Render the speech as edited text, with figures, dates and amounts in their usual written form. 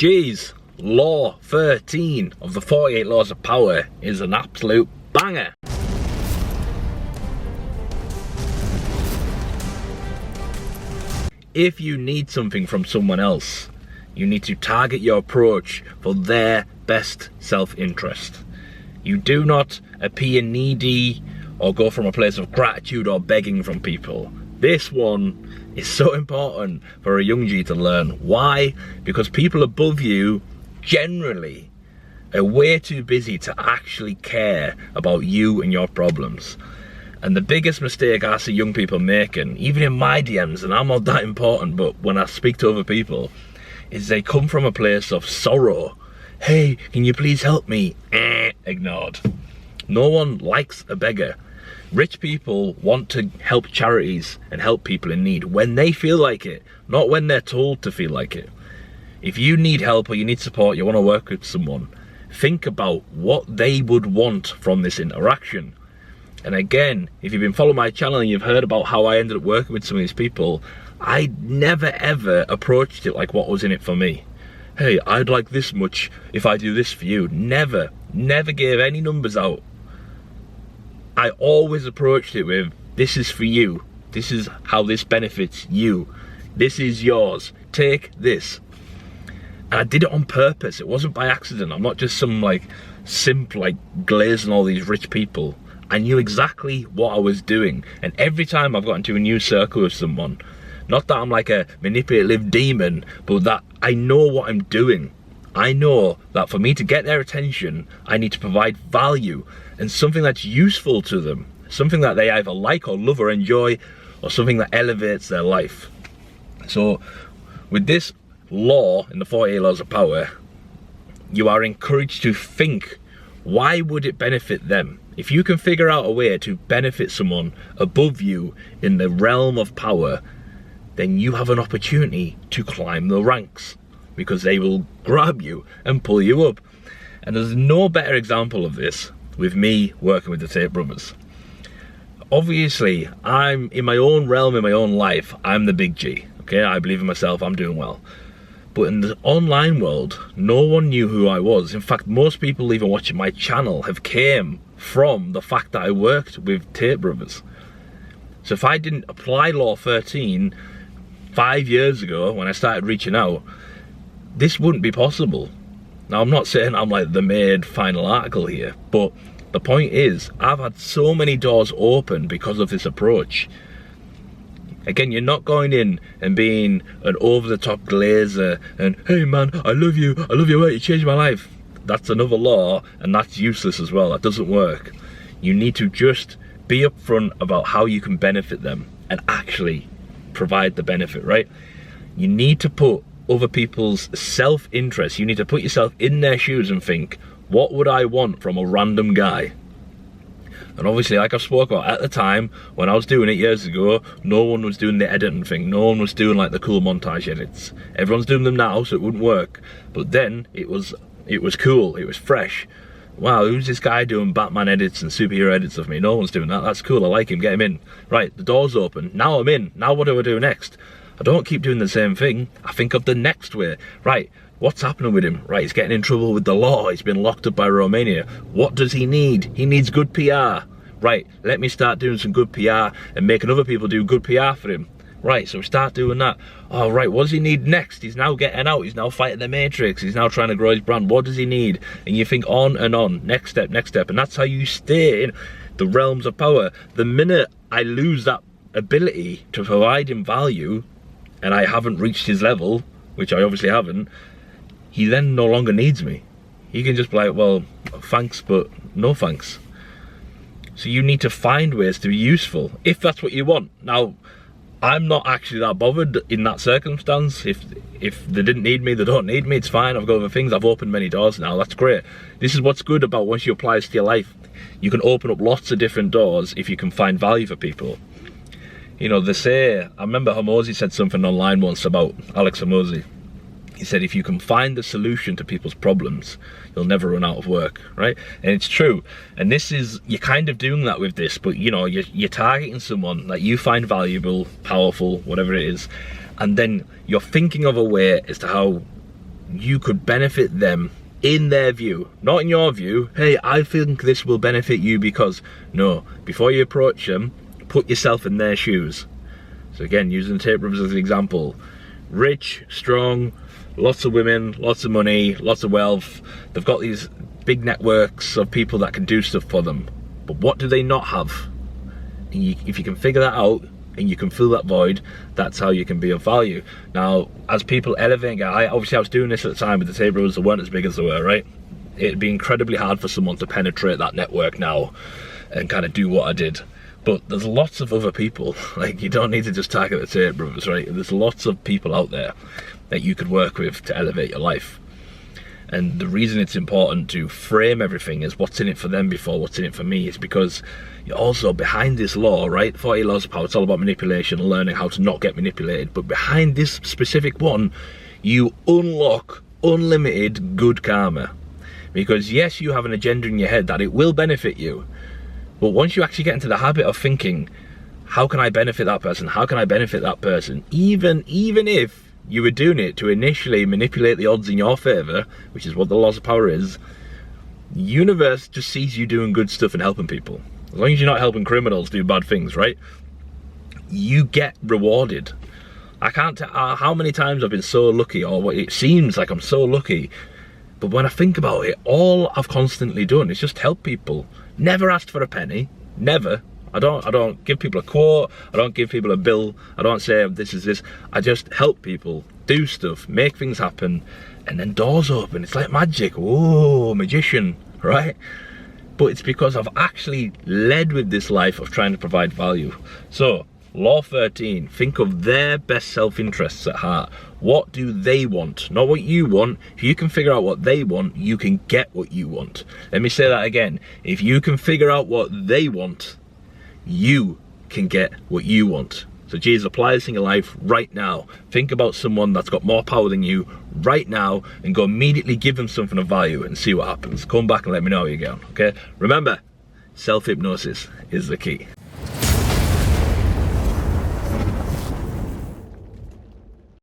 Geez, Law 13 of the 48 Laws of Power is an absolute banger. If you need something from someone else, you need to target your approach for their best self-interest. You do not appear needy or go from a place of gratitude or begging from people. This one is so important for a young G to learn. Why? Because people above you generally are way too busy to actually care about you and your problems. And the biggest mistake I see young people making, even in my DMs, and I'm not that important, but when I speak to other people, is they come from a place of sorrow. Hey, can you please help me? Ignored. No one likes a beggar. Rich people want to help charities and help people in need when they feel like it, not when they're told to feel like it. If you need help or you need support, you want to work with someone, think about what they would want from this interaction. And again, if you've been following my channel and you've heard about how I ended up working with some of these people, I never ever approached it like what was in it for me. Hey, I'd like this much if I do this for you. Never gave any numbers out. I always approached it with, this is for you. This is how this benefits you. This is yours. Take this. And I did it on purpose. It wasn't by accident. I'm not just some like simp like glazing all these rich people. I knew exactly what I was doing. And every time I've got into a new circle with someone, not that I'm like a manipulative demon, but that I know what I'm doing. I know that for me to get their attention, I need to provide value and something that's useful to them. Something that they either like or love or enjoy, or something that elevates their life. So with this law in the 48 Laws of Power, you are encouraged to think, why would it benefit them? If you can figure out a way to benefit someone above you in the realm of power, then you have an opportunity to climb the ranks, because they will grab you and pull you up. And there's no better example of this with me working with the Tate brothers. Obviously, I'm in my own realm, in my own life, I'm the big G. Okay, I believe in myself, I'm doing well. But in the online world, no one knew who I was. In fact, most people even watching my channel have came from the fact that I worked with Tate brothers. So if I didn't apply Law 13 5 years ago when I started reaching out, this wouldn't be possible. Now, I'm not saying I'm like the made final article here, but the point is, I've had so many doors open because of this approach. Again, you're not going in and being an over-the-top glazer and, hey man, I love your work, you changed my life. That's another law, and that's useless as well. That doesn't work. You need to just be upfront about how you can benefit them and actually provide the benefit, right? You need to put other people's self-interest, you need to put yourself in their shoes and think, what would I want from a random guy? And obviously, like I spoke about at the time, when I was doing it years ago, no one was doing the editing thing. No one was doing like the cool montage edits. Everyone's doing them now, so it wouldn't work. But then it was cool, it was fresh. Wow, who's this guy doing Batman edits and superhero edits of me? No one's doing that. That's cool, I like him, get him in. Right, the door's open, now I'm in. Now what do I do next? I don't keep doing the same thing. I think of the next way. Right, what's happening with him? Right, he's getting in trouble with the law. He's been locked up by Romania. What does he need? He needs good PR. Right, let me start doing some good PR and making other people do good PR for him. Right, so start doing that. Oh, right, what does he need next? He's now getting out. He's now fighting the Matrix. He's now trying to grow his brand. What does he need? And you think on and on. Next step, next step. And that's how you stay in the realms of power. The minute I lose that ability to provide him value, and I haven't reached his level, which I obviously haven't, he then no longer needs me. He can just be like, well, thanks, but no thanks. So you need to find ways to be useful, if that's what you want. Now, I'm not actually that bothered in that circumstance. If they didn't need me, they don't need me, it's fine. I've got other things, I've opened many doors now, that's great. This is what's good about once you apply this to your life. You can open up lots of different doors if you can find value for people. You know, they say, I remember 𝐒𝐒𝐓 said something online once about 𝐿𝐿𝐿. He said, if you can find the solution to people's problems, you'll never run out of work, right? And it's true. And this is, you're kind of doing that with this, but you know, you're targeting someone that you find valuable, powerful, whatever it is. And then you're thinking of a way as to how you could benefit them in their view, not in your view. Hey, I think this will benefit you because, no, before you approach them, put yourself in their shoes. So again, using the tape brothers as an example, rich, strong, lots of women, lots of money, lots of wealth. They've got these big networks of people that can do stuff for them. But what do they not have? And if you can figure that out and you can fill that void, that's how you can be of value. Now, as people elevate and get high, obviously I was doing this at the time with the tape brothers, they weren't as big as they were, right? It'd be incredibly hard for someone to penetrate that network now and kind of do what I did. But there's lots of other people, like you don't need to just target the tape brothers, right? There's lots of people out there that you could work with to elevate your life. And the reason it's important to frame everything as what's in it for them before what's in it for me is because you're also behind this law, right? 40 laws of power, it's all about manipulation and learning how to not get manipulated. But behind this specific one, you unlock unlimited good karma. Because yes, you have an agenda in your head that it will benefit you. But once you actually get into the habit of thinking, how can I benefit that person? How can I benefit that person? Even if you were doing it to initially manipulate the odds in your favor, which is what the laws of power is, the universe just sees you doing good stuff and helping people. As long as you're not helping criminals do bad things, right? You get rewarded. I can't tell how many times I've been so lucky, or what it seems like I'm so lucky. But when I think about it, all I've constantly done is just help people. Never asked for a penny, never. I don't give people a quote, I don't give people a bill, I don't say this is this. I just help people do stuff, make things happen, and then doors open. It's like magic. Whoa, magician, right? But it's because I've actually led with this life of trying to provide value. So, Law 13, think of their best self-interests at heart. What do they want? Not what you want. If you can figure out what they want, you can get what you want. Let me say that again. If you can figure out what they want, you can get what you want. So Jesus, apply this in your life right now. Think about someone that's got more power than you right now and go immediately give them something of value and see what happens. Come back and let me know how you get on, okay? Remember, self-hypnosis is the key.